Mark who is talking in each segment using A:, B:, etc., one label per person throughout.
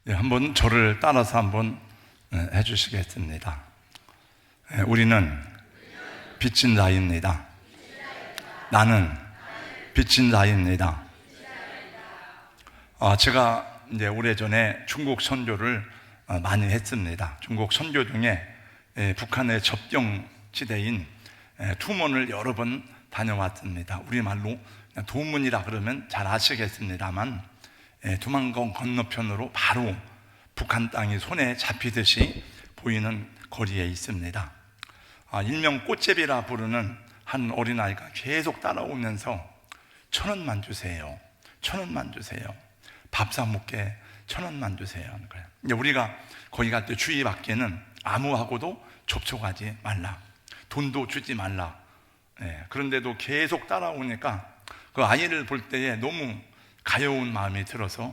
A: 한번 저를 따라서 한번 해주시겠습니다. 우리는 빚진 자입니다. 나는 빚진 자입니다. 제가 이제 오래전에 중국 선교를 많이 했습니다. 중국 선교 중에 북한의 접경지대인 투먼을 여러 번 다녀왔습니다. 우리말로 도문이라 그러면 잘 아시겠습니다만, 두만강 건너편으로 바로 북한 땅이 손에 잡히듯이 보이는 거리에 있습니다. 일명 꽃제비라 부르는 한 어린아이가 계속 따라오면서 1,000원만 주세요, 1,000원만 주세요, 밥 사 먹게 1,000원만 주세요 하는 거예요. 우리가 거기 갈 때 주의받기는 아무하고도 접촉하지 말라, 돈도 주지 말라. 그런데도 계속 따라오니까 그 아이를 볼 때에 너무 가여운 마음이 들어서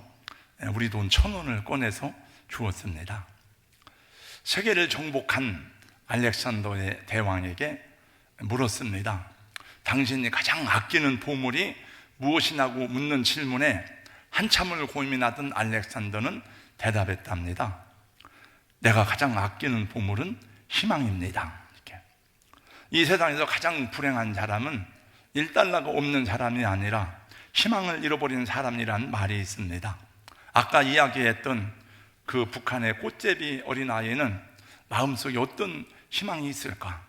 A: 우리 돈 1,000원을 꺼내서 주었습니다. 세계를 정복한 알렉산더의 대왕에게 물었습니다. 당신이 가장 아끼는 보물이 무엇이냐고 묻는 질문에 한참을 고민하던 알렉산더는 대답했답니다. 내가 가장 아끼는 보물은 희망입니다. 이렇게. 이 세상에서 가장 불행한 사람은 1달러가 없는 사람이 아니라 희망을 잃어버린 사람이란 말이 있습니다. 아까 이야기했던 그 북한의 꽃제비 어린아이는 마음속에 어떤 희망이 있을까?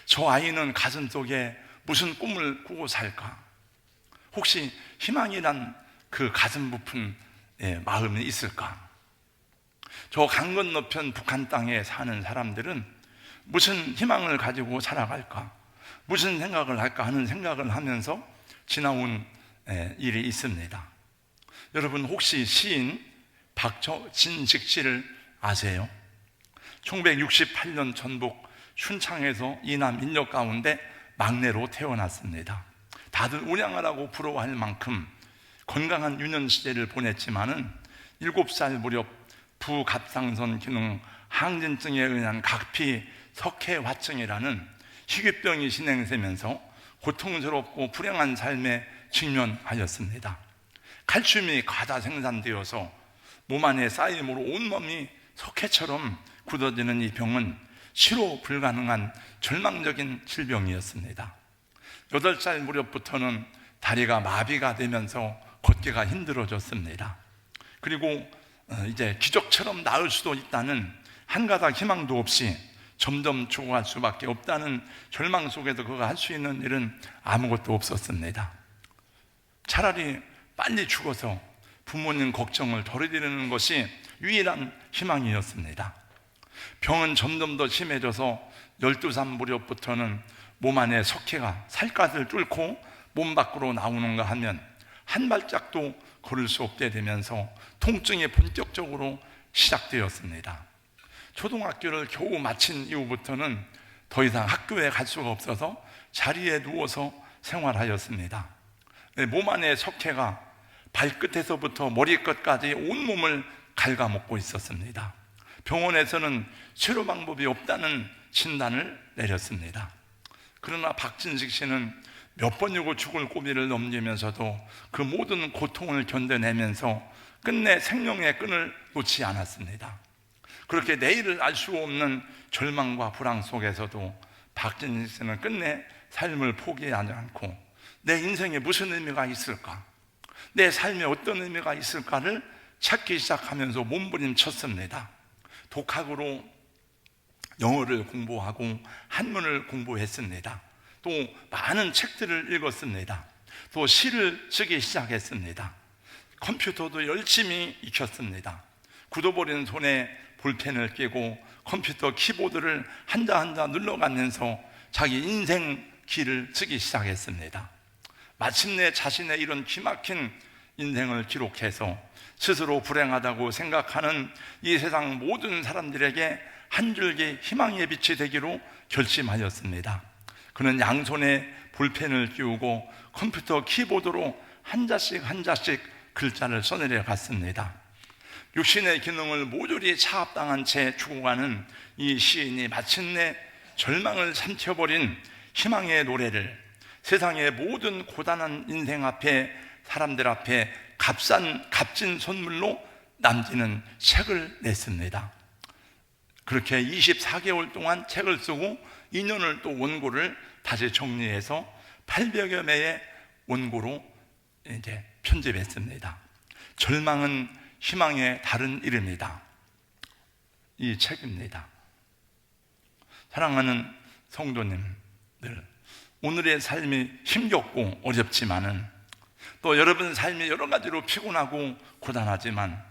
A: 저 아이는 가슴속에 무슨 꿈을 꾸고 살까? 혹시 희망이란 그 가슴 부푼 마음이 있을까? 저 강 건너편 북한 땅에 사는 사람들은 무슨 희망을 가지고 살아갈까? 무슨 생각을 할까 하는 생각을 하면서 지나온 일이 있습니다. 여러분, 혹시 시인 박진식 씨를 아세요? 1968년 전북 춘창에서 이남 인력 가운데 막내로 태어났습니다. 다들 우량하라고 부러워할 만큼 건강한 유년 시절을 보냈지만은 7살 무렵 부갑상선 기능 항진증에 의한 각피 석회화증이라는 희귀병이 진행되면서 고통스럽고 불행한 삶에 직면하였습니다. 칼슘이 과다 생산되어서 몸 안에 쌓임으로 온몸이 석회처럼 굳어지는 이 병은 치료 불가능한 절망적인 질병이었습니다. 8살 무렵부터는 다리가 마비가 되면서 걷기가 힘들어졌습니다. 그리고 이제 기적처럼 나을 수도 있다는 한 가닥 희망도 없이 점점 죽어갈 수밖에 없다는 절망 속에도 그가 할 수 있는 일은 아무것도 없었습니다. 차라리 빨리 죽어서 부모님 걱정을 덜어드리는 것이 유일한 희망이었습니다. 병은 점점 더 심해져서 12살 무렵부터는 몸 안에 석회가 살갗을 뚫고 몸 밖으로 나오는가 하면 한 발짝도 걸을 수 없게 되면서 통증이 본격적으로 시작되었습니다. 초등학교를 겨우 마친 이후부터는 더 이상 학교에 갈 수가 없어서 자리에 누워서 생활하였습니다. 몸 안에 석회가 발끝에서부터 머리끝까지 온몸을 갉아먹고 있었습니다. 병원에서는 치료 방법이 없다는 진단을 내렸습니다. 그러나 박진식 씨는 몇 번이고 죽을 고비를 넘기면서도 그 모든 고통을 견뎌내면서 끝내 생명의 끈을 놓지 않았습니다. 그렇게 내일을 알 수 없는 절망과 불안 속에서도 박진식 씨는 끝내 삶을 포기하지 않고 내 인생에 무슨 의미가 있을까? 내 삶에 어떤 의미가 있을까를 찾기 시작하면서 몸부림쳤습니다. 독학으로 영어를 공부하고 한문을 공부했습니다. 또 많은 책들을 읽었습니다. 또 시를 쓰기 시작했습니다. 컴퓨터도 열심히 익혔습니다. 굳어버린 손에 볼펜을 끼고 컴퓨터 키보드를 한자 한자 눌러가면서 자기 인생 기를 쓰기 시작했습니다. 마침내 자신의 이런 기막힌 인생을 기록해서 스스로 불행하다고 생각하는 이 세상 모든 사람들에게 한 줄기 희망의 빛이 되기로 결심하였습니다. 그는 양손에 볼펜을 끼우고 컴퓨터 키보드로 한 자씩 한 자씩 글자를 써내려 갔습니다. 육신의 기능을 모조리 차압당한 채 죽어가는 이 시인이 마침내 절망을 삼켜버린 희망의 노래를 세상의 모든 고단한 인생 앞에, 사람들 앞에 값진 선물로 남기는 책을 냈습니다. 그렇게 24개월 동안 책을 쓰고 2년을 또 원고를 다시 정리해서 800여 매의 원고로 이제 편집했습니다. 절망은 희망의 다른 이름이다. 이 책입니다. 사랑하는 성도님들, 오늘의 삶이 힘겹고 어렵지만은 또 여러분 삶이 여러 가지로 피곤하고 고단하지만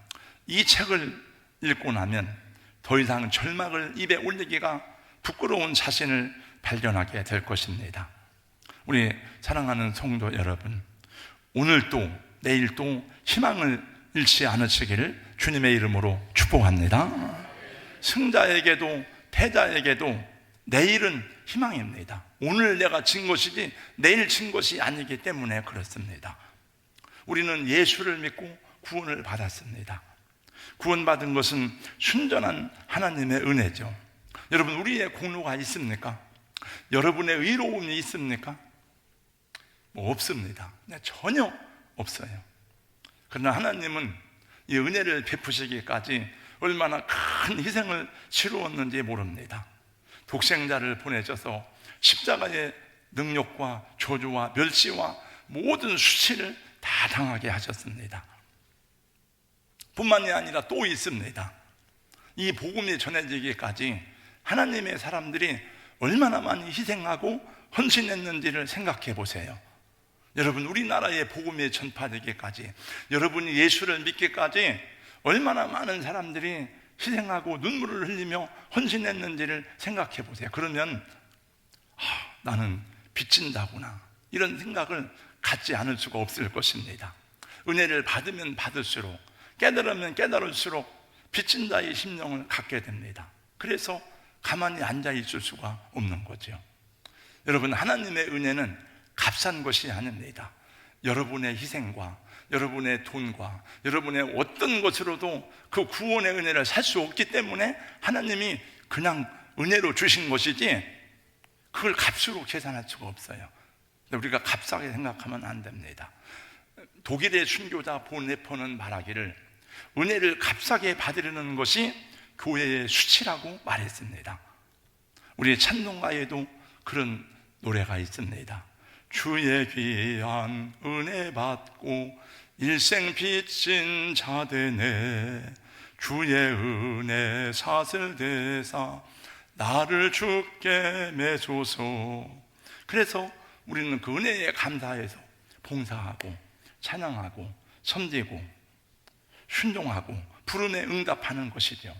A: 이 책을 읽고 나면 더 이상 절망을 입에 올리기가 부끄러운 자신을 발견하게 될 것입니다. 우리 사랑하는 성도 여러분, 오늘도 내일도 희망을 잃지 않으시기를 주님의 이름으로 축복합니다. 승자에게도 패자에게도 내일은 희망입니다. 오늘 내가 진 것이지 내일 진 것이 아니기 때문에 그렇습니다. 우리는 예수를 믿고 구원을 받았습니다. 구원받은 것은 순전한 하나님의 은혜죠. 여러분, 우리의 공로가 있습니까? 여러분의 의로움이 있습니까? 없습니다. 전혀 없어요. 그러나 하나님은 이 은혜를 베푸시기까지 얼마나 큰 희생을 치루었는지 모릅니다. 독생자를 보내셔서 십자가의 능력과 저주와 멸시와 모든 수치를 다 당하게 하셨습니다. 뿐만이 아니라 또 있습니다. 이 복음이 전해지기까지 하나님의 사람들이 얼마나 많이 희생하고 헌신했는지를 생각해 보세요. 여러분, 우리나라의 복음이 전파되기까지, 여러분이 예수를 믿기까지 얼마나 많은 사람들이 희생하고 눈물을 흘리며 헌신했는지를 생각해 보세요. 그러면 나는 빚진다구나, 이런 생각을 갖지 않을 수가 없을 것입니다. 은혜를 받으면 받을수록, 깨달으면 깨달을수록 빚진다의 심령을 갖게 됩니다. 그래서 가만히 앉아 있을 수가 없는 거죠. 여러분, 하나님의 은혜는 값싼 것이 아닙니다. 여러분의 희생과 여러분의 돈과 여러분의 어떤 것으로도 그 구원의 은혜를 살 수 없기 때문에 하나님이 그냥 은혜로 주신 것이지 그걸 값으로 계산할 수가 없어요. 우리가 값싸게 생각하면 안 됩니다. 독일의 순교자 보네퍼는 말하기를 은혜를 값싸게 받으려는 것이 교회의 수치라고 말했습니다. 우리 찬송가에도 그런 노래가 있습니다. 주의 귀한 은혜 받고 일생 빚진 자 되네, 주의 은혜 사슬 대사 나를 주께 매소서. 그래서 우리는 그 은혜에 감사해서 봉사하고 찬양하고 섬기고 순종하고 부름에 응답하는 것이죠.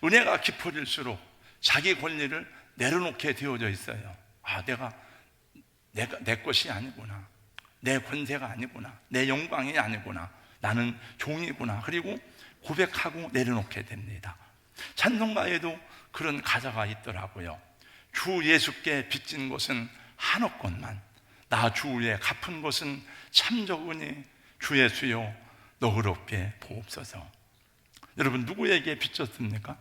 A: 은혜가 깊어질수록 자기 권리를 내려놓게 되어져 있어요. 내가 내 것이 아니구나, 내 권세가 아니구나, 내 영광이 아니구나, 나는 종이구나. 그리고 고백하고 내려놓게 됩니다. 찬송가에도 그런 가사가 있더라고요. 주 예수께 빚진 것은 한억 것만, 나 주에 갚은 것은 참 적으니 주 예수여 너그럽게 보옵소서. 여러분, 누구에게 빚졌습니까?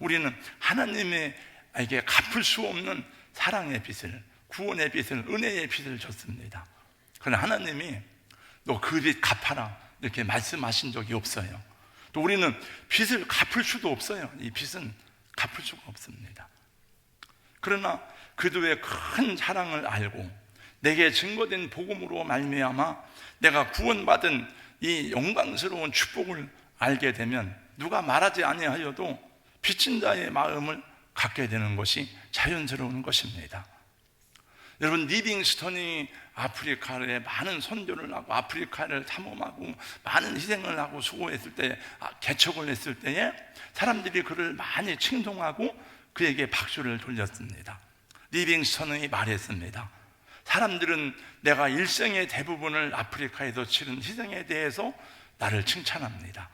A: 우리는 하나님에게 갚을 수 없는 사랑의 빚을, 구원의 빚을, 은혜의 빚을 졌습니다. 그러나 하나님이 너 그 빚 갚아라 이렇게 말씀하신 적이 없어요. 또 우리는 빚을 갚을 수도 없어요. 이 빚은 갚을 수가 없습니다. 그러나 그도의 큰 사랑을 알고 내게 증거된 복음으로 말미암아 내가 구원받은 이 영광스러운 축복을 알게 되면 누가 말하지 아니하여도 빚진 자의 마음을 갖게 되는 것이 자연스러운 것입니다. 여러분, 리빙스턴이 아프리카에 많은 선교를 하고 아프리카를 탐험하고 많은 희생을 하고 수고했을 때, 개척을 했을 때에 사람들이 그를 많이 칭송하고 그에게 박수를 돌렸습니다. 리빙스턴이 말했습니다. 사람들은 내가 일생의 대부분을 아프리카에서 치른 희생에 대해서 나를 칭찬합니다.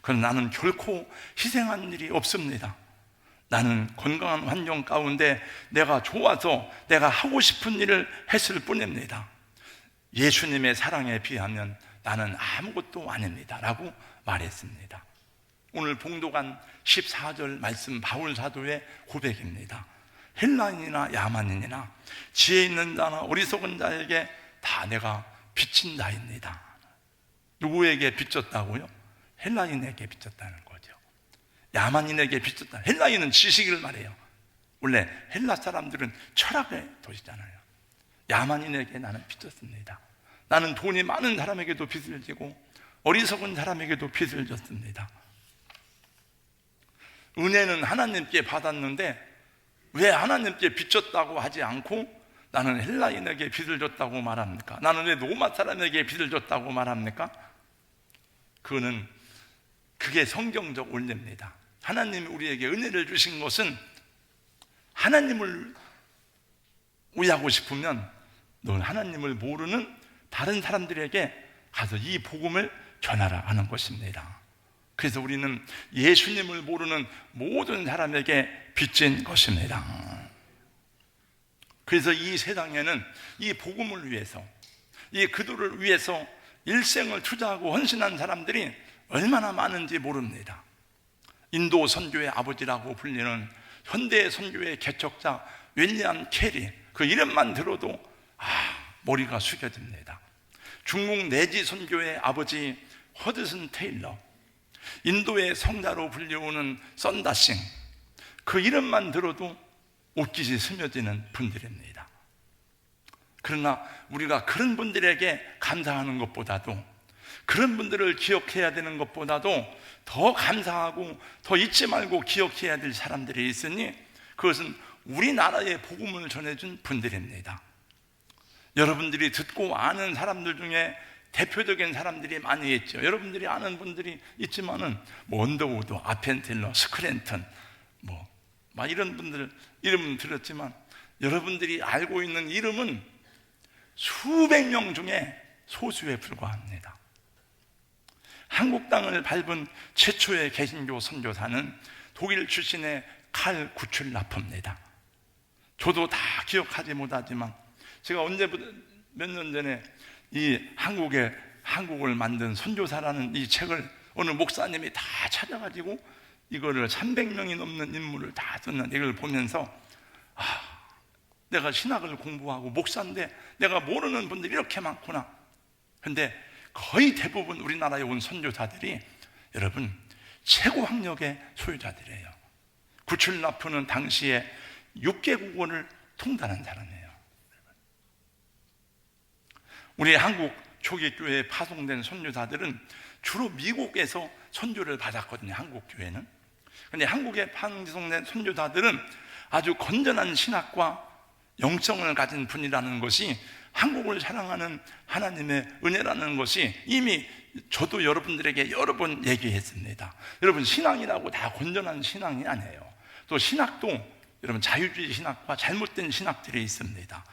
A: 그러나 나는 결코 희생한 일이 없습니다. 나는 건강한 환경 가운데 내가 좋아서 내가 하고 싶은 일을 했을 뿐입니다. 예수님의 사랑에 비하면 나는 아무것도 아닙니다 라고 말했습니다. 오늘 봉독한 14절 말씀, 바울 사도의 고백입니다. 헬라인이나 야만인이나 지혜 있는 자나 어리석은 자에게 다 내가 빚진 자입니다. 누구에게 빚졌다고요? 헬라인에게 비쳤다는 거죠. 야만인에게 비쳤다. 헬라인은 지식을 말해요. 원래 헬라 사람들은 철학의 도시잖아요. 야만인에게 나는 비쳤습니다. 나는 돈이 많은 사람에게도 빚을 지고 어리석은 사람에게도 빚을 졌습니다. 은혜는 하나님께 받았는데 왜 하나님께 빚졌다고 하지 않고 나는 헬라인에게 빚을 졌다고 말합니까? 나는 왜 로마 사람에게 빚을 졌다고 말합니까? 그게 성경적 원리입니다. 하나님이 우리에게 은혜를 주신 것은 하나님을 위하고 싶으면 넌 하나님을 모르는 다른 사람들에게 가서 이 복음을 전하라 하는 것입니다. 그래서 우리는 예수님을 모르는 모든 사람에게 빚진 것입니다. 그래서 이 세상에는 이 복음을 위해서, 이 기도를 위해서 일생을 투자하고 헌신한 사람들이 얼마나 많은지 모릅니다. 인도 선교의 아버지라고 불리는 현대 선교의 개척자 윌리엄 캐리, 그 이름만 들어도 머리가 숙여집니다. 중국 내지 선교의 아버지 허드슨 테일러, 인도의 성자로 불리우는 썬다싱, 그 이름만 들어도 옷깃이 스며지는 분들입니다. 그러나 우리가 그런 분들에게 감사하는 것보다도, 그런 분들을 기억해야 되는 것보다도 더 감사하고 더 잊지 말고 기억해야 될 사람들이 있으니 그것은 우리나라의 복음을 전해준 분들입니다. 여러분들이 듣고 아는 사람들 중에 대표적인 사람들이 많이 있죠. 여러분들이 아는 분들이 있지만은 언더우드, 아펜텔러, 스크랜턴 막 이런 분들 이름은 들었지만 여러분들이 알고 있는 이름은 수백 명 중에 소수에 불과합니다. 한국 땅을 밟은 최초의 개신교 선교사는 독일 출신의 칼 구출라퍼입니다. 저도 다 기억하지 못하지만 제가 언제부터 몇 년 전에 이 한국을 만든 선교사라는 이 책을 어느 목사님이 다 찾아가지고 이거를 300명이 넘는 인물을 다 썼는 이걸 보면서 내가 신학을 공부하고 목사인데 내가 모르는 분들이 이렇게 많구나. 근데 거의 대부분 우리나라에 온 선교사들이 여러분 최고 학력의 소유자들이에요. 구출라프는 당시에 6개국어를 통달한 사람이에요. 우리 한국 초기 교회에 파송된 선교사들은 주로 미국에서 선교를 받았거든요. 한국 교회는. 그런데 한국에 파송된 선교사들은 아주 건전한 신학과 영성을 가진 분이라는 것이 한국을 사랑하는 하나님의 은혜라는 것이 이미 저도 여러분들에게 여러 번 얘기했습니다. 여러분, 신앙이라고 다 건전한 신앙이 아니에요. 또 신학도 여러분 자유주의 신학과 잘못된 신학들이 있습니다.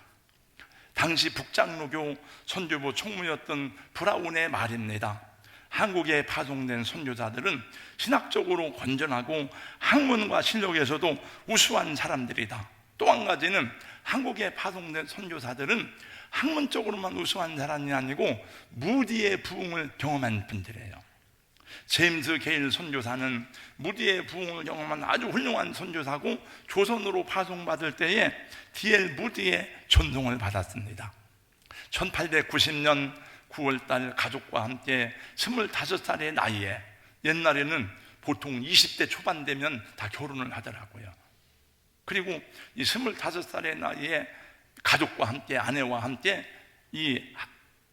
A: 당시 북장로교 선교부 총무였던 브라운의 말입니다. 한국에 파송된 선교사들은 신학적으로 건전하고 학문과 실력에서도 우수한 사람들이다. 또 한 가지는 한국에 파송된 선교사들은 학문적으로만 우수한 사람이 아니고 무디의 부흥을 경험한 분들이에요. 제임스 게일 선교사는 무디의 부흥을 경험한 아주 훌륭한 선교사고 조선으로 파송받을 때에 D.L. 무디의 전송을 받았습니다. 1890년 9월달 가족과 함께 25살의 나이에, 옛날에는 보통 20대 초반 되면 다 결혼을 하더라고요. 그리고 이 25살의 나이에 가족과 함께, 아내와 함께 이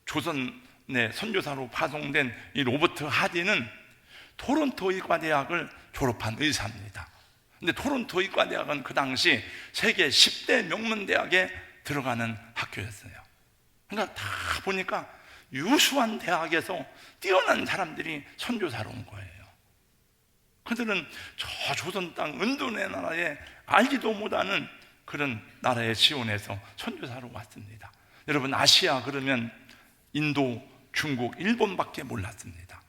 A: 조선의 선교사로 파송된 이 로버트 하디는 토론토 의과대학을 졸업한 의사입니다. 근데 토론토 의과대학은 그 당시 세계 10대 명문대학에 들어가는 학교였어요. 그러니까 다 보니까 유수한 대학에서 뛰어난 사람들이 선교사로 온 거예요. 그들은 저 조선 땅 은둔의 나라에 알지도 못하는 그런 나라에 지원해서 선교사로 왔습니다. 여러분, 아시아 그러면 인도, 중국, 일본밖에 몰랐습니다.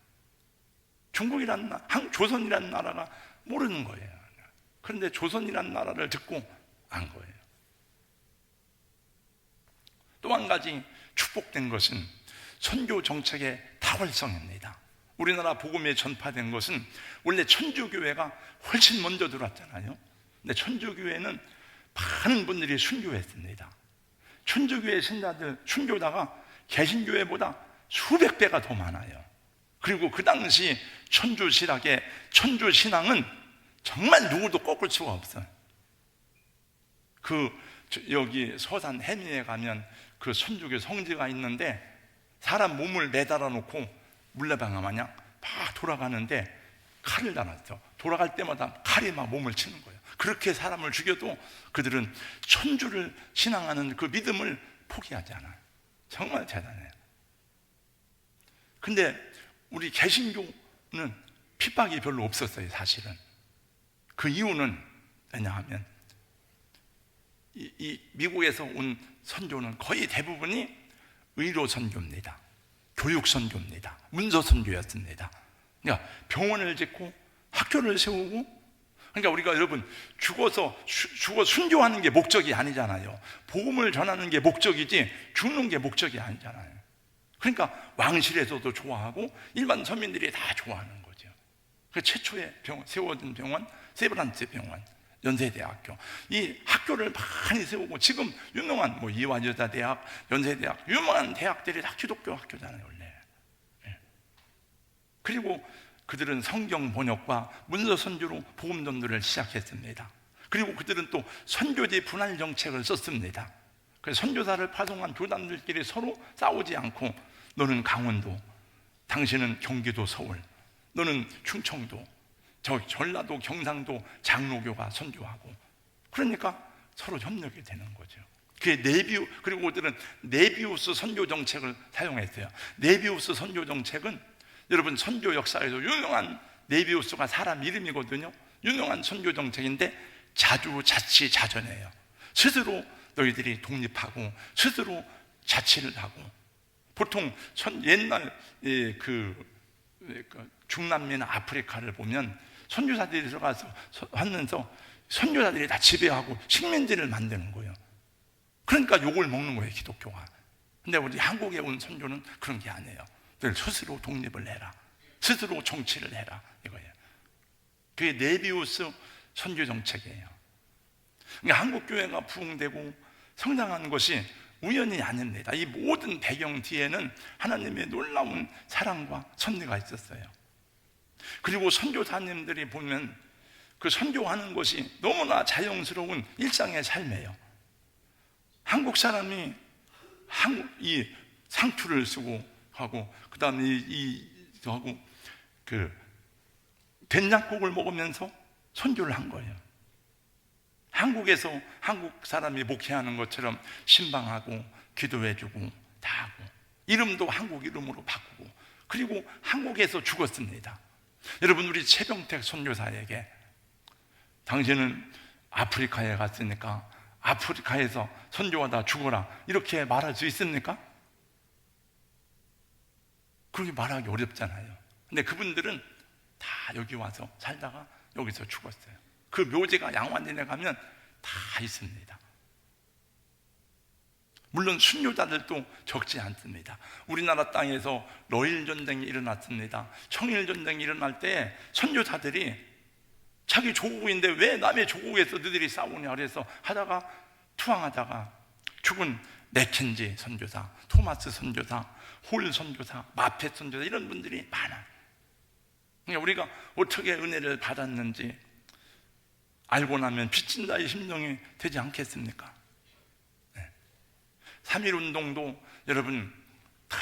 A: 중국이라는 조선이라는 나라가 모르는 거예요. 그런데 조선이라는 나라를 듣고 안 거예요. 또 한 가지 축복된 것은 선교 정책의 다활성입니다. 우리나라 복음에 전파된 것은 원래 천주교회가 훨씬 먼저 들어왔잖아요. 근데 천주교회는 많은 분들이 순교했습니다. 천주교회 신자들, 순교자가 개신교회보다 수백 배가 더 많아요. 그리고 그 당시 천주신앙은 정말 누구도 꺾을 수가 없어요. 여기 서산 해미에 가면 그 천주교 성지가 있는데 사람 몸을 매달아 놓고 물레방아 마냥 막 돌아가는데 칼을 달았죠. 돌아갈 때마다 칼이 막 몸을 치는 거예요. 그렇게 사람을 죽여도 그들은 천주를 신앙하는 그 믿음을 포기하지 않아요. 정말 대단해요. 근데 우리 개신교는 핍박이 별로 없었어요. 사실은 그 이유는 왜냐하면 이 미국에서 온 선교는 거의 대부분이 의료 선교입니다. 교육 선교입니다. 문서 선교였습니다. 그러니까 병원을 짓고 학교를 세우고, 그러니까 우리가 여러분 죽어 순교하는 게 목적이 아니잖아요. 복음을 전하는 게 목적이지 죽는 게 목적이 아니잖아요. 그러니까 왕실에서도 좋아하고 일반 서민들이 다 좋아하는 거죠. 그 최초에 세워진 병원 세브란츠 병원, 연세대학교, 이 학교를 많이 세우고 지금 유명한 이화여자대학, 연세대학, 유명한 대학들이 다 기독교 학교잖아요 원래. 그리고 그들은 성경 번역과 문서 선교로 복음 전도를 시작했습니다. 그리고 그들은 또 선교지 분할 정책을 썼습니다. 그래서 선교사를 파송한 교단들끼리 서로 싸우지 않고, 너는 강원도, 당신은 경기도 서울, 너는 충청도, 저 전라도 경상도 장로교가 선교하고, 그러니까 서로 협력이 되는 거죠. 그리고 그들은 네비우스 선교 정책을 사용했어요. 네비우스 선교 정책은 여러분 선교 역사에서 유명한, 네비우스가 사람 이름이거든요. 유명한 선교 정책인데 자주자치자전이에요. 스스로 너희들이 독립하고 스스로 자치를 하고, 보통 옛날 중남미나 아프리카를 보면 선교사들이 들어가서 하면서 선교사들이 다 지배하고 식민지를 만드는 거예요. 그러니까 욕을 먹는 거예요 기독교가. 근데 우리 한국에 온 선교는 그런 게 아니에요. 스스로 독립을 해라, 스스로 정치를 해라, 이거예요. 그게 네비우스 선교 정책이에요. 그러니까 한국 교회가 부흥되고 성장하는 것이 우연이 아닙니다. 이 모든 배경 뒤에는 하나님의 놀라운 사랑과 섭리가 있었어요. 그리고 선교사님들이 보면 그 선교하는 것이 너무나 자연스러운 일상의 삶이에요. 한국 사람이 이 상투를 쓰고 하고, 그 다음에 된장국을 먹으면서 선교를 한 거예요. 한국에서 한국 사람이 목회하는 것처럼 신방하고 기도해주고 다 하고, 이름도 한국 이름으로 바꾸고, 그리고 한국에서 죽었습니다. 여러분, 우리 최병택 선교사에게 당신은 아프리카에 갔으니까 아프리카에서 선교하다 죽어라 이렇게 말할 수 있습니까? 그렇게 말하기 어렵잖아요. 근데 그분들은 다 여기 와서 살다가 여기서 죽었어요. 그 묘지가 양화진에 가면 다 있습니다. 물론 순교자들도 적지 않습니다. 우리나라 땅에서 러일 전쟁이 일어났습니다. 청일 전쟁이 일어날 때 선교사들이 자기 조국인데 왜 남의 조국에서 너희들이 싸우냐 그래서 하다가 투항하다가 죽은 맥켄지 선교사, 토마스 선교사, 홀 선교사, 마펫 선교사, 이런 분들이 많아요. 그러니까 우리가 어떻게 은혜를 받았는지 알고 나면 빚진 자의 심정이 되지 않겠습니까? 3.1운동도 여러분 다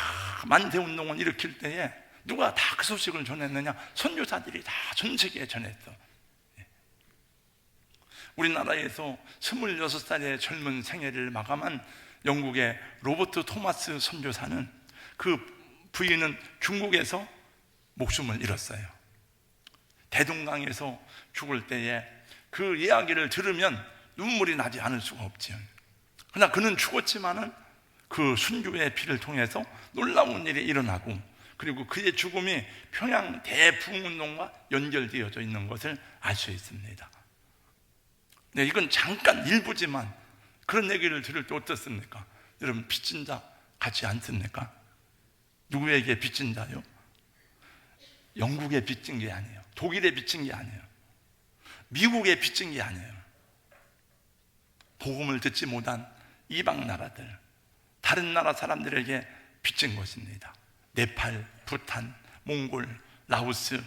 A: 만세운동을 일으킬 때에 누가 다 그 소식을 전했느냐? 선교사들이 다 전 세계에 전했어. 우리나라에서 26살의 젊은 생애를 마감한 영국의 로버트 토마스 선교사는, 그 부인은 중국에서 목숨을 잃었어요. 대동강에서 죽을 때에 그 이야기를 들으면 눈물이 나지 않을 수가 없지요. 그러나 그는 죽었지만은 그 순교의 피를 통해서 놀라운 일이 일어나고, 그리고 그의 죽음이 평양 대부흥운동과 연결되어져 있는 것을 알 수 있습니다. 네, 이건 잠깐 일부지만 그런 얘기를 들을 때 어떻습니까? 여러분, 빚진 자 같지 않습니까? 누구에게 빚진 자요? 영국에 빚진 게 아니에요. 독일에 빚진 게 아니에요. 미국에 빚진 게 아니에요. 복음을 듣지 못한 이방 나라들, 다른 나라 사람들에게 빚진 것입니다. 네팔, 부탄, 몽골, 라오스,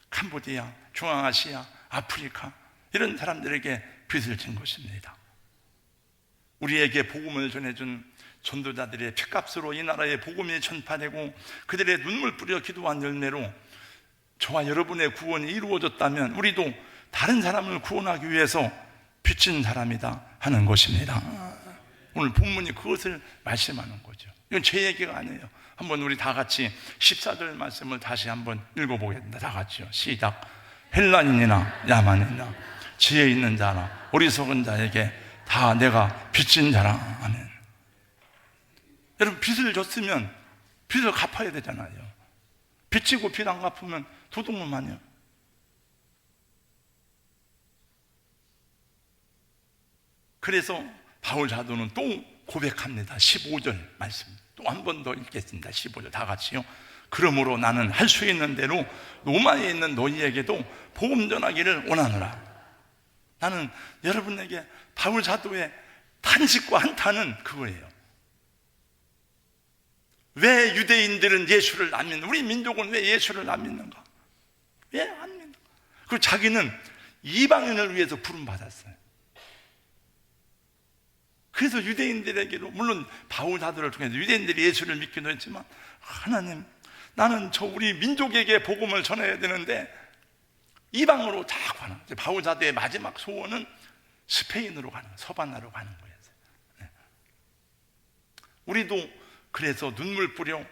A: 캄보디아, 중앙아시아, 아프리카 이런 사람들에게 빚을 진 것입니다. 우리에게 복음을 전해준 전도자들의 피값으로 이 나라에 복음이 전파되고 그들의 눈물 뿌려 기도한 열매로 저와 여러분의 구원이 이루어졌다면 우리도 다른 사람을 구원하기 위해서 빚진 사람이다 하는 것입니다. 오늘 본문이 그것을 말씀하는 거죠. 이건 제 얘기가 아니에요. 한번 우리 다 같이 14절 말씀을 다시 한번 읽어보겠습니다. 다 같이요. 시작. 헬라인이나 야만이나 지혜 있는 자나 어리석은 자에게 다 내가 빚진 자라. 아멘. 여러분, 빚을 졌으면 빚을 갚아야 되잖아요. 빚지고 빚 안 갚으면 도둑놈 아니에요. 그래서 바울 사도는 또 고백합니다. 15절 말씀 또 한 번 더 읽겠습니다. 15절 다 같이요. 그러므로 나는 할 수 있는 대로 로마에 있는 너희에게도 복음 전하기를 원하노라. 나는 여러분에게 바울 사도의 탄식과 한탄은 그거예요. 왜 유대인들은 예수를 안 믿는, 우리 민족은 왜 예수를 안 믿는가? 왜 안 믿는가? 그리고 자기는 이방인을 위해서 부름받았어요. 그래서 유대인들에게로, 물론 바울 사도를 통해서 유대인들이 예수를 믿기도 했지만, 하나님, 나는 저 우리 민족에게 복음을 전해야 되는데 이방으로 자꾸 가는 거예요. 바울 사도의 마지막 소원은 스페인으로 가는, 서바나로 가는 거예요. 네. 우리도 그래서 눈물 뿌려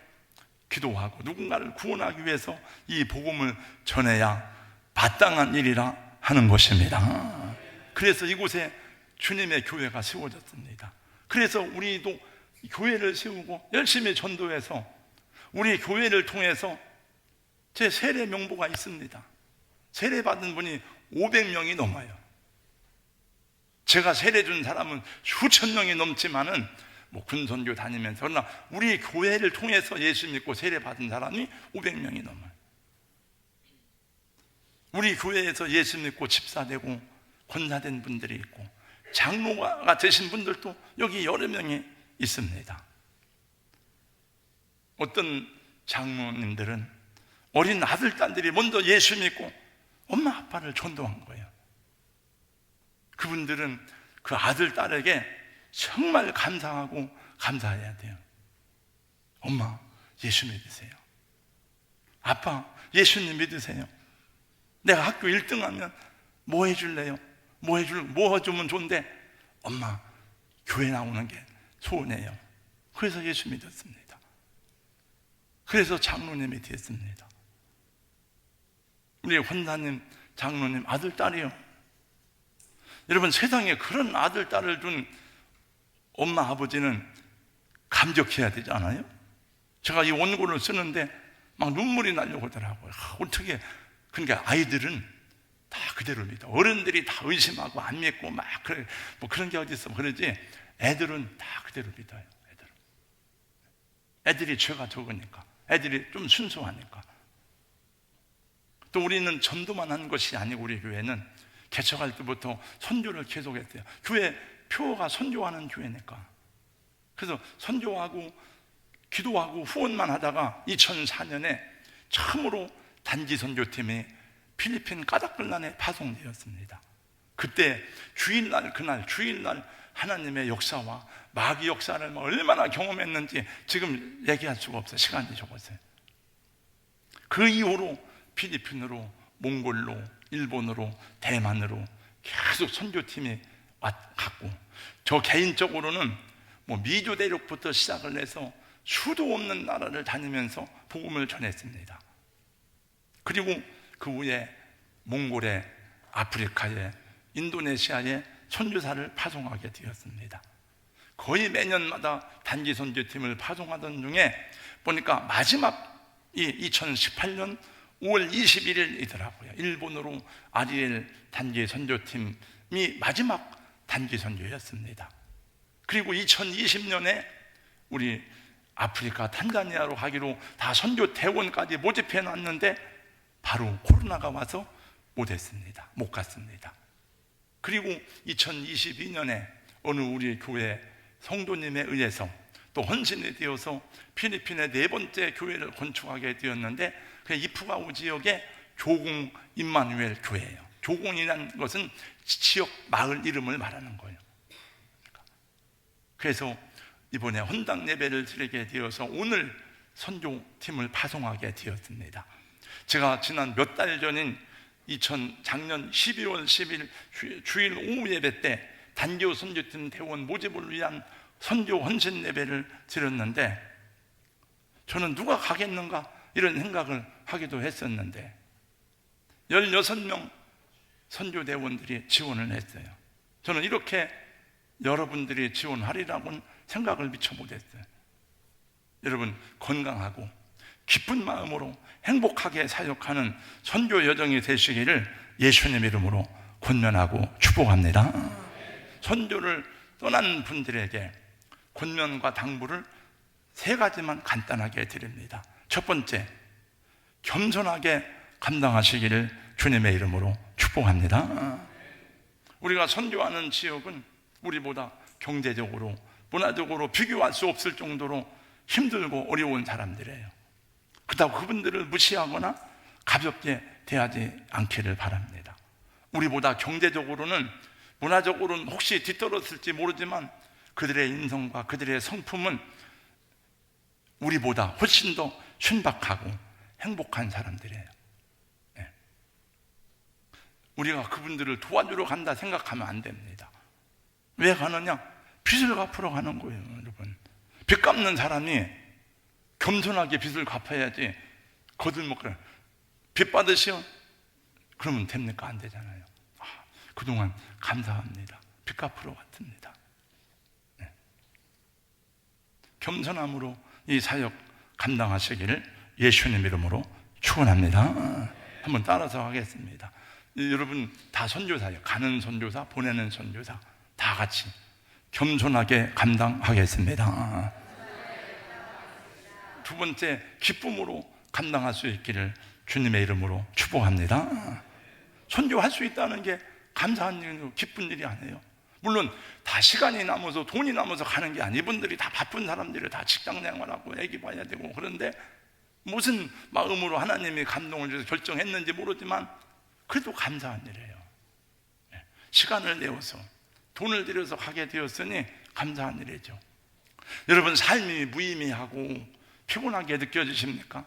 A: 기도하고 누군가를 구원하기 위해서 이 복음을 전해야 마땅한 일이라 하는 것입니다. 그래서 이곳에 주님의 교회가 세워졌습니다. 그래서 우리도 교회를 세우고 열심히 전도해서 우리 교회를 통해서 제 세례 명부가 있습니다. 세례 받은 분이 500명이 넘어요. 제가 세례 준 사람은 수천 명이 넘지만은 뭐 군선교 다니면서, 그러나 우리 교회를 통해서 예수 믿고 세례 받은 사람이 500명이 넘어요. 우리 교회에서 예수 믿고 집사되고 권사된 분들이 있고 장로가 되신 분들도 여기 여러 명이 있습니다. 어떤 장로님들은 어린 아들, 딸들이 먼저 예수 믿고 엄마 아빠를 전도한 거예요. 그분들은 그 아들, 딸에게 정말 감사하고 감사해야 돼요. 엄마, 예수 믿으세요. 아빠, 예수님 믿으세요. 내가 학교 1등 하면 뭐 해줄래요? 뭐 해주면 좋은데, 엄마, 교회 나오는 게 소원해요. 그래서 예수 믿었습니다. 그래서 장로님이 됐습니다. 우리 권사님, 장로님 아들, 딸이요. 여러분, 세상에 그런 아들, 딸을 둔 엄마, 아버지는 감격해야 되지 않아요? 제가 이 원고를 쓰는데 막 눈물이 나려고 하더라고요. 어떻게, 그러니까 아이들은 다 그대로 믿어. 어른들이 다 의심하고 안 믿고 막 그래, 뭐 그런 게 어디 있어. 그러지 애들은 다 그대로 믿어요. 애들이 죄가 적으니까, 애들이 좀 순수하니까. 또 우리는 전도만 한 것이 아니고 우리 교회는 개척할 때부터 선교를 계속했대요. 교회 표가 선교하는 교회니까. 그래서 선교하고 기도하고 후원만 하다가 2004년에 처음으로 단기 선교팀이 필리핀 까닭글란에 파송되었습니다. 그때 주일날, 그날 주일날 하나님의 역사와 마귀 역사를 얼마나 경험했는지 지금 얘기할 수가 없어요. 시간이 적었어요. 그 이후로 필리핀으로, 몽골로, 일본으로, 대만으로 계속 선교팀이 갔고, 저 개인적으로는 뭐 미주 대륙부터 시작을 해서 수도 없는 나라를 다니면서 복음을 전했습니다. 그리고 그 후에 몽골에, 아프리카에, 인도네시아에 선교사를 파송하게 되었습니다. 거의 매년마다 단기 선교팀을 파송하던 중에 보니까 마지막이 2018년 5월 21일이더라고요. 일본으로 아리엘 단기 선교팀이 마지막 단기 선교였습니다. 그리고 2020년에 우리 아프리카 탄자니아로 가기로 다 선교 대원까지 모집해 놨는데 바로 코로나가 와서 못했습니다. 못 갔습니다. 그리고 2022년에 어느 우리 교회 성도님에 의해서 또 헌신이 되어서 필리핀의 4번째 교회를 건축하게 되었는데 그 이프가우 지역의 조공 임마누엘 교회예요. 조공이라는 것은 지역 마을 이름을 말하는 거예요. 그래서 이번에 헌당 예배를 드리게 되어서 오늘 선교팀을 파송하게 되었습니다. 제가 지난 몇 달 전인 작년 12월 10일 주일 오후 예배 때 단교 선교팀 대원 모집을 위한 선교 헌신 예배를 드렸는데, 저는 누가 가겠는가 이런 생각을 하기도 했었는데 16명 선교 대원들이 지원을 했어요. 저는 이렇게 여러분들이 지원하리라고는 생각을 미처 못했어요. 여러분, 건강하고 기쁜 마음으로 행복하게 사역하는 선교 여정이 되시기를 예수님 이름으로 권면하고 축복합니다. 선교를 떠난 분들에게 권면과 당부를 3가지만 간단하게 드립니다. 첫 번째, 겸손하게 감당하시기를 주님의 이름으로 축복합니다. 우리가 선교하는 지역은 우리보다 경제적으로, 문화적으로 비교할 수 없을 정도로 힘들고 어려운 사람들이에요. 그렇다고 그분들을 무시하거나 가볍게 대하지 않기를 바랍니다. 우리보다 경제적으로는, 문화적으로는 혹시 뒤떨어질지 모르지만 그들의 인성과 그들의 성품은 우리보다 훨씬 더 순박하고 행복한 사람들이에요. 우리가 그분들을 도와주러 간다 생각하면 안 됩니다. 왜 가느냐? 빚을 갚으러 가는 거예요. 여러분, 빚 갚는 사람이 겸손하게 빚을 갚아야지. 거들먹거려 빚 받으시오? 그러면 됩니까? 안 되잖아요. 그동안 감사합니다. 빚 갚으러 왔습니다. 겸손함으로 이 사역 감당하시기를 예수님 이름으로 축원합니다. 한번 따라서 하겠습니다. 여러분 다 선교사예요. 가는 선교사, 보내는 선교사 다 같이 겸손하게 감당하겠습니다. 두 번째, 기쁨으로 감당할 수 있기를 주님의 이름으로 축복합니다. 선교할 수 있다는 게 감사한 일이고 기쁜 일이 아니에요. 물론 다 시간이 남아서 돈이 남아서 가는 게 아니에요. 이분들이 다 바쁜 사람들이 다 직장 생활하고 애기 봐야 되고, 그런데 무슨 마음으로 하나님이 감동을 줘서 결정했는지 모르지만 그래도 감사한 일이에요. 시간을 내어서 돈을 들여서 가게 되었으니 감사한 일이죠. 여러분, 삶이 무의미하고 피곤하게 느껴지십니까?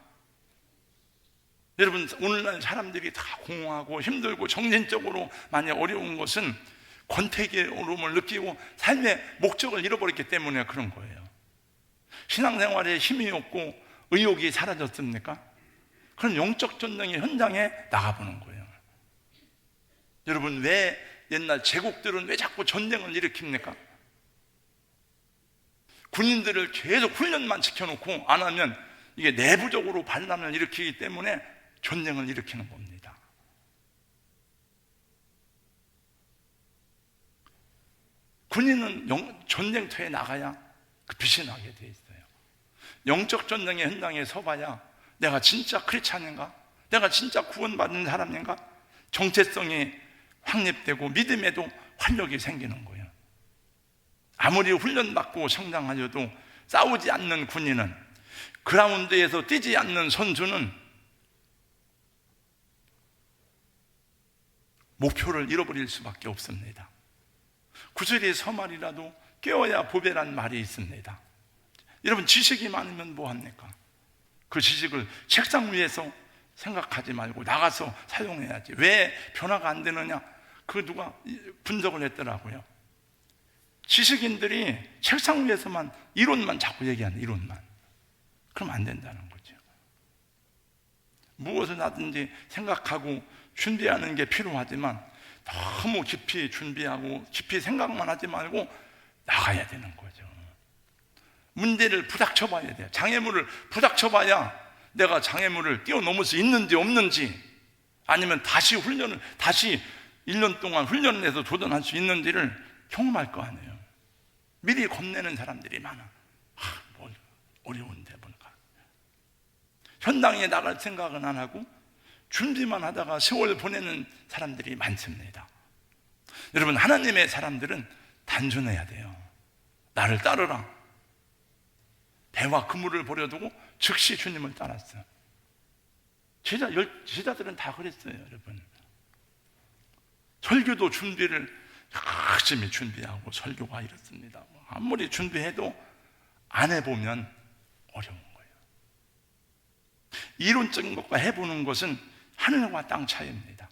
A: 여러분, 오늘날 사람들이 다 공허하고 힘들고 정신적으로 많이 어려운 것은 권태기의 어려움을 느끼고 삶의 목적을 잃어버렸기 때문에 그런 거예요. 신앙생활에 힘이 없고 의욕이 사라졌습니까? 그럼 영적 전쟁의 현장에 나가보는 거예요. 여러분, 왜 옛날 제국들은 왜 자꾸 전쟁을 일으킵니까? 군인들을 계속 훈련만 시켜놓고 안 하면 이게 내부적으로 반란을 일으키기 때문에 전쟁을 일으키는 겁니다. 군인은 전쟁터에 나가야 그 빛이 나게 돼 있어요. 영적 전쟁의 현장에 서봐야 내가 진짜 크리스찬인가? 내가 진짜 구원받은 사람인가? 정체성이 확립되고 믿음에도 활력이 생기는 거예요. 아무리 훈련받고 성장하여도 싸우지 않는 군인은, 그라운드에서 뛰지 않는 선수는 목표를 잃어버릴 수밖에 없습니다. 구슬이 서말이라도 깨어야 보배란 말이 있습니다. 여러분, 지식이 많으면 뭐합니까? 그 지식을 책상 위에서 생각하지 말고 나가서 사용해야지. 왜 변화가 안 되느냐? 그 누가 분석을 했더라고요. 지식인들이 책상 위에서만 이론만 자꾸 얘기하는, 이론만. 그럼 안 된다는 거죠. 무엇을 하든지 생각하고 준비하는 게 필요하지만 너무 깊이 준비하고 깊이 생각만 하지 말고 나가야 되는 거죠. 문제를 부닥쳐 봐야 돼요. 장애물을 부닥쳐 봐야 내가 장애물을 뛰어넘을 수 있는지 없는지, 아니면 다시 1년 동안 훈련을 해서 도전할 수 있는지를 경험할 거 아니에요. 미리 겁내는 사람들이 많아. 뭐 어려운데 뭔가. 현장에 나갈 생각은 안 하고 준비만 하다가 세월 보내는 사람들이 많습니다. 여러분, 하나님의 사람들은 단순해야 돼요. 나를 따르라. 배와 그물을 버려두고 즉시 주님을 따랐어요. 제자들은 다 그랬어요, 여러분. 설교도 준비를 열심히 준비하고 설교가 이렇습니다. 아무리 준비해도 안 해보면 어려운 거예요. 이론적인 것과 해보는 것은 하늘과 땅 차이입니다.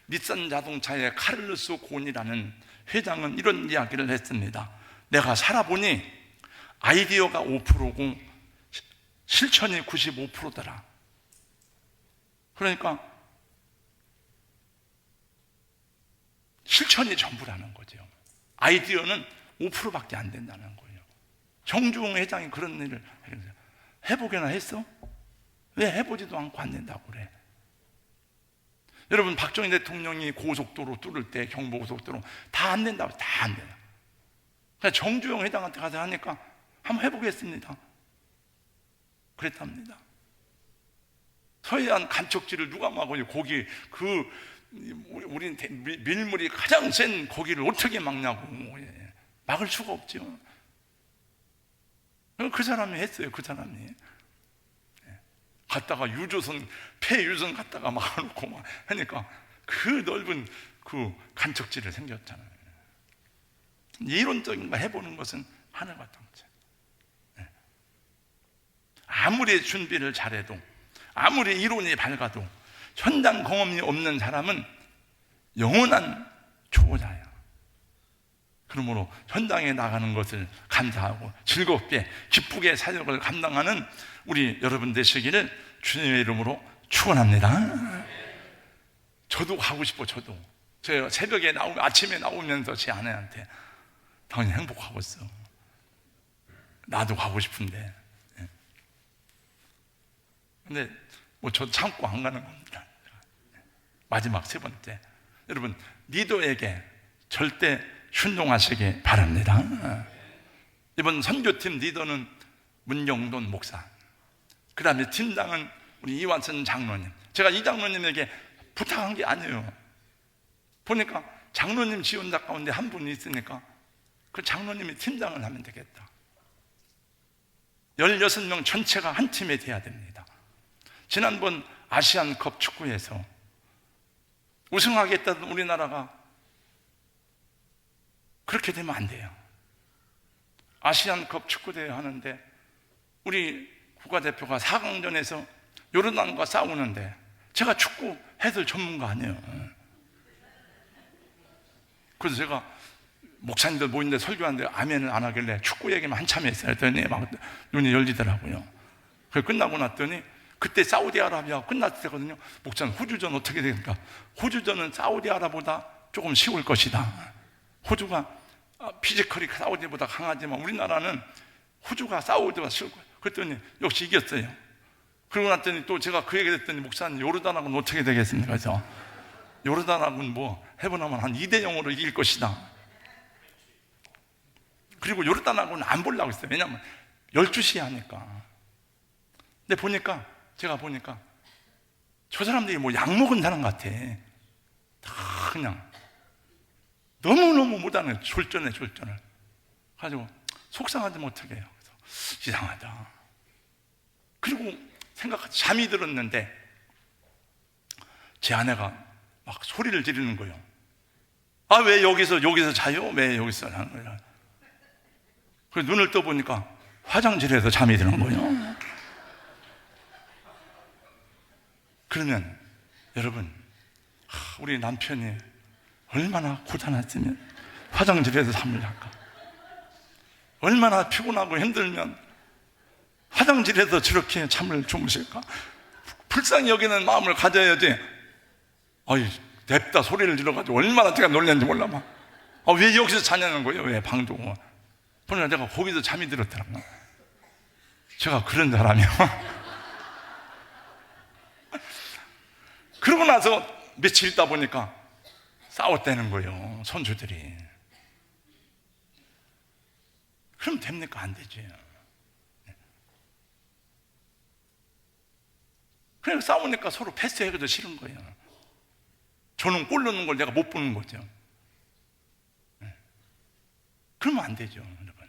A: 닛산 자동차의 카를로스 곤이라는 회장은 이런 이야기를 했습니다. 내가 살아보니 아이디어가 5%고 실천이 95%더라. 그러니까 실천이 전부라는 거죠. 아이디어는 5%밖에 안 된다는 거예요. 정주영 회장이 그런 일을 해보게나 했어? 왜 해보지도 않고 안 된다고 그래? 여러분, 박정희 대통령이 고속도로 뚫을 때 경부고속도로 다 안 된다고, 다 안 돼요. 그래서 정주영 회장한테 가서 하니까 한번 해보겠습니다. 그랬답니다. 서해안 간척지를 누가 막아요? 거기 우리 밀물이 가장 센 거기를 어떻게 막냐고. 막을 수가 없죠. 그 사람이 했어요. 그 사람이 갔다가 폐유선 갔다가 막아놓고 막 하니까 그 넓은 그 간척지를 생겼잖아요. 이론적인 거 해보는 것은 하늘과 땅 차이. 아무리 준비를 잘해도, 아무리 이론이 밝아도 현장 경험이 없는 사람은 영원한 초보자야. 그러므로 현장에 나가는 것을 감사하고 즐겁게 기쁘게 사역을 감당하는 우리 여러분 되시기를 주님의 이름으로 축원합니다. 저도 가고 싶어. 제가 새벽에 아침에 나오면서 제 아내한테 당연히 행복하고 있어. 나도 가고 싶은데. 근데 저 참고 안 가는 겁니다. 마지막 세 번째, 여러분, 리더에게 절대 순종하시기 바랍니다. 이번 선교팀 리더는 문영돈 목사, 그 다음에 팀장은 우리 이완선 장로님. 제가 이 장로님에게 부탁한 게 아니에요. 보니까 장로님 지원자 가운데 한 분이 있으니까 그 장로님이 팀장을 하면 되겠다. 16명 전체가 한 팀이 돼야 됩니다. 지난번 아시안컵 축구에서 우승하겠다던 우리나라가 그렇게 되면 안 돼요. 아시안컵 축구대회 하는데 우리 국가대표가 4강전에서 요르단과 싸우는데, 제가 축구 해설 전문가 아니에요. 그래서 제가 목사님들 모이는데 설교하는데 아멘을 안 하길래 축구 얘기만 한참 했어요. 했더니 막 눈이 열리더라고요. 그래서 끝나고 났더니 그때 사우디아라비아 끝났을 때거든요. 목사님, 호주전 어떻게 됩니까? 호주전은 사우디아라비아보다 조금 쉬울 것이다. 호주가 피지컬이 사우디보다 강하지만 우리나라는 호주가 사우디보다 쉬울 거예요. 그랬더니 역시 이겼어요. 그러고 났더니 또 제가 그 얘기를 했더니, 목사님, 요르단하고는 어떻게 되겠습니까? 그래서 요르단하고는 뭐 해보나면 한 2대0으로 이길 것이다. 그리고 요르단하고는 안 보려고 했어요. 왜냐하면 12시에 하니까. 근데 제가 보니까 저 사람들이 뭐 약 먹은 사람 같아. 다 그냥 너무너무 못하는 졸전을 가지고 속상하지 못하게 해요. 그래서 이상하다. 그리고 잠이 들었는데 제 아내가 막 소리를 지르는 거예요. 아, 왜 여기서 자요? 왜 여기서 하는 거야? 그래서 눈을 떠보니까 화장실에서 잠이 드는 거예요. 그러면 여러분, 우리 남편이 얼마나 고단했으면 화장실에서 잠을 잘까? 얼마나 피곤하고 힘들면 화장실에서 저렇게 잠을 주무실까? 불쌍히 여기는 마음을 가져야지. 냅다 소리를 질러가지고 얼마나 제가 놀랐는지 몰라. 왜 여기서 자냐는 거예요? 왜 방도? 보니까 내가 거기서 잠이 들었더라고요. 제가 그런 사람이요. 그러고 나서 며칠 있다 보니까 싸웠다는 거예요, 손주들이. 그럼 됩니까? 안 되지. 그냥 싸우니까 서로 패스하기도 싫은 거예요. 저는 골 넣는 걸 내가 못 보는 거죠. 그러면 안 되죠, 여러분.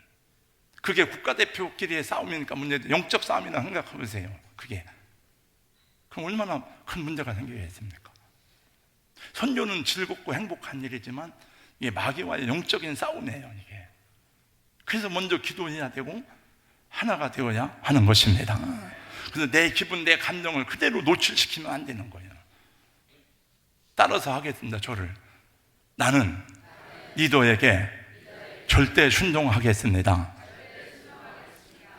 A: 그게 국가대표끼리의 싸움이니까 문제인데, 영적 싸움이나 생각해보세요. 그게 그럼 얼마나 큰 문제가 생기겠습니까? 선교는 즐겁고 행복한 일이지만 이게 마귀와의 영적인 싸움이에요, 이게. 그래서 먼저 기도해야 되고 하나가 되어야 하는 것입니다. 그래서 내 기분, 내 감정을 그대로 노출시키면 안 되는 거예요. 따라서 하겠습니다. 저를 나는 리더에게 절대 순종하겠습니다.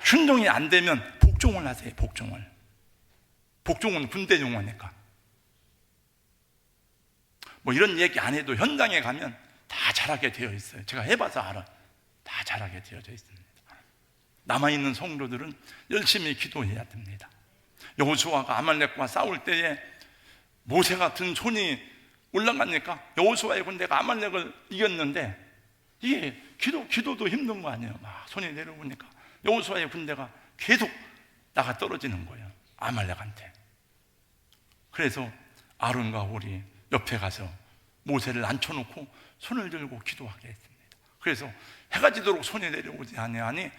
A: 순종이 안 되면 복종을 하세요. 복종은 군대 용어니까. 뭐 이런 얘기 안 해도 현장에 가면 다 잘하게 되어 있어요. 제가 해봐서 알아요. 다 잘하게 되어져 있습니다. 남아있는 성도들은 열심히 기도해야 됩니다. 여호수아가 아말렉과 싸울 때에 모세 같은 손이 올라가니까 여호수아의 군대가 아말렉을 이겼는데, 이게 기도도 힘든 거 아니에요. 막 손이 내려오니까 여호수아의 군대가 계속 나가 떨어지는 거예요, 아말렉한테. 그래서 아론과 홀이 옆에 가서 모세를 앉혀놓고 손을 들고 기도하게 했습니다. 그래서 해가 지도록 손이 내려오지 아니하니,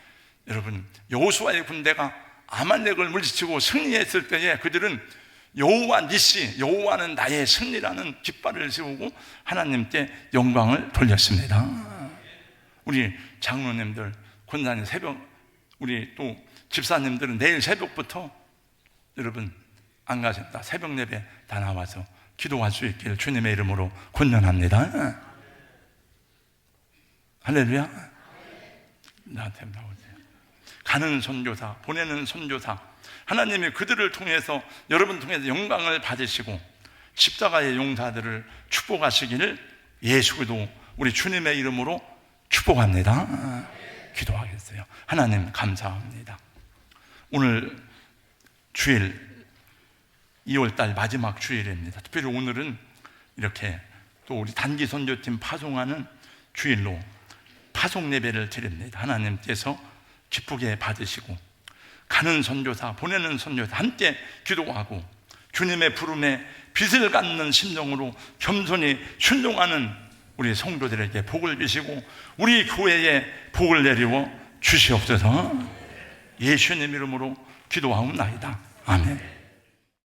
A: 여러분, 여호수아의 군대가 아말렉을 물리치고 승리했을 때에 그들은 여호와 니시, 여호와는 나의 승리라는 깃발을 세우고 하나님께 영광을 돌렸습니다. 우리 장로님들, 권사님 새벽, 우리 또 집사님들은 내일 새벽부터 여러분 안 가셨다, 새벽 예배 다 나와서 기도할 수 있기를 주님의 이름으로 권면합니다. 할렐루야. 나한테 나오세요. 가는 선교사, 보내는 선교사, 하나님이 그들을 통해서, 여러분 통해서 영광을 받으시고 십자가의 용사들을 축복하시기를 예수도 우리 주님의 이름으로 축복합니다. 기도하겠어요. 하나님 감사합니다. 오늘 주일 2월달 마지막 주일입니다. 특별히 오늘은 이렇게 또 우리 단기 선교팀 파송하는 주일로 파송 예배를 드립니다. 하나님께서 기쁘게 받으시고 가는 선교사, 보내는 선교사 함께 기도하고 주님의 부름에 빛을 갖는 심정으로 겸손히 순종하는 우리 성도들에게 복을 주시고 우리 교회에 복을 내리워 주시옵소서. 예수님 이름으로 기도하옵나이다. 아멘.